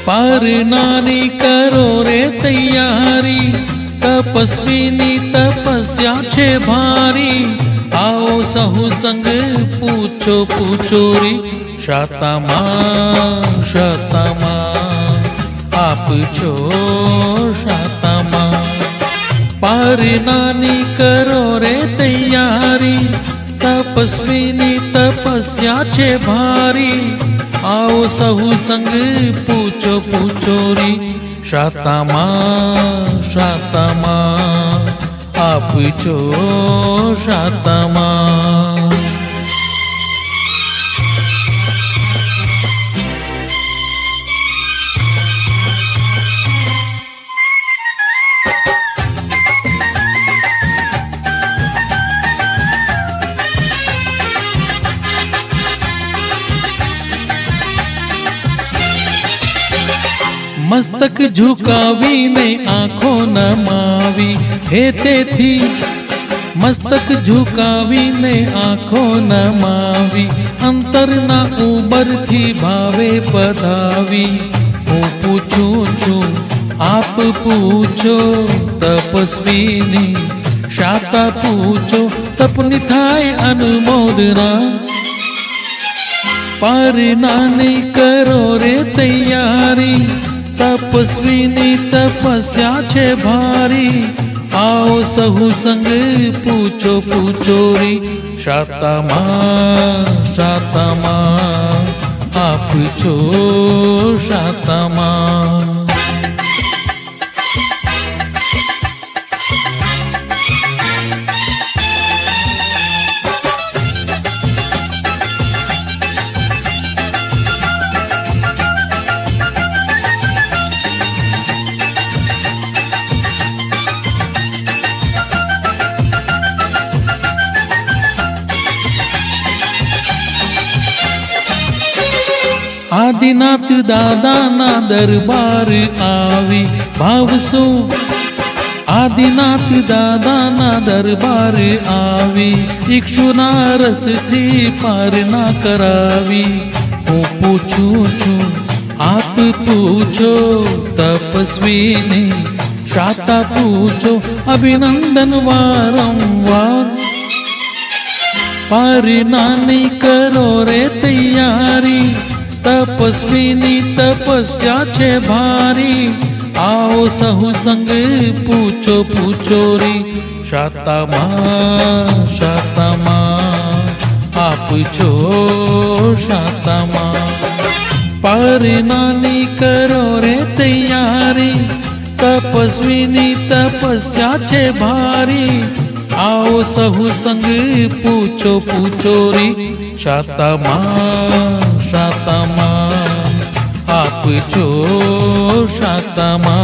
पारनानी करो रे तैयारी, तपस्वीनी तपस्या छे भारी। आओ सहु संग पूछो पूछो री, शातामा शातामा आप छो शातामा। पारनानी करो रे तैयारी, तपस्वीनी तपस्या छे भारी। आओ सहु संग पूछो पूछो री, शातामा शातामा आप छो शातामा। मस्तक झुकावी ने आँखों नमावी, हेते थी मस्तक झुकावी ने आँखों नमावी। अंतर ना उबर थी भावे पधावी। हूँ पूछूं छू आप पूछो, तपस्वीनी शाता पूछो। तपनी थाय अनुमोदना, पारनानी करो रे तैयारी, तपस्वीनी तपस्या छे भारी। आओ सहु संग पूछो पूछो री, शातामा शातामा आप छो शातामा। आदिनाथ दादा ना दरबार आवी, भावसो आदिनाथ दादा ना दरबार आवी। इक्षुना रस थी पार ना करावी। हूँ पूछूं छू आप पूछो, तपस्वीनी शाता पूछो। अभिनंदन वारंवार, पारनानी करो रे तैयारी, तपस्वीनी तपस्या छे भारी। आओ सहु संग पूछो पूछो री, शातामा शातामा आप छो शातामा। पारनानी करो रे तैयारी, तपस्वीनी तपस्या छे भारी। आओ सहु संग पूछो पूछो री, शातामा शातामा आप छो शातामा।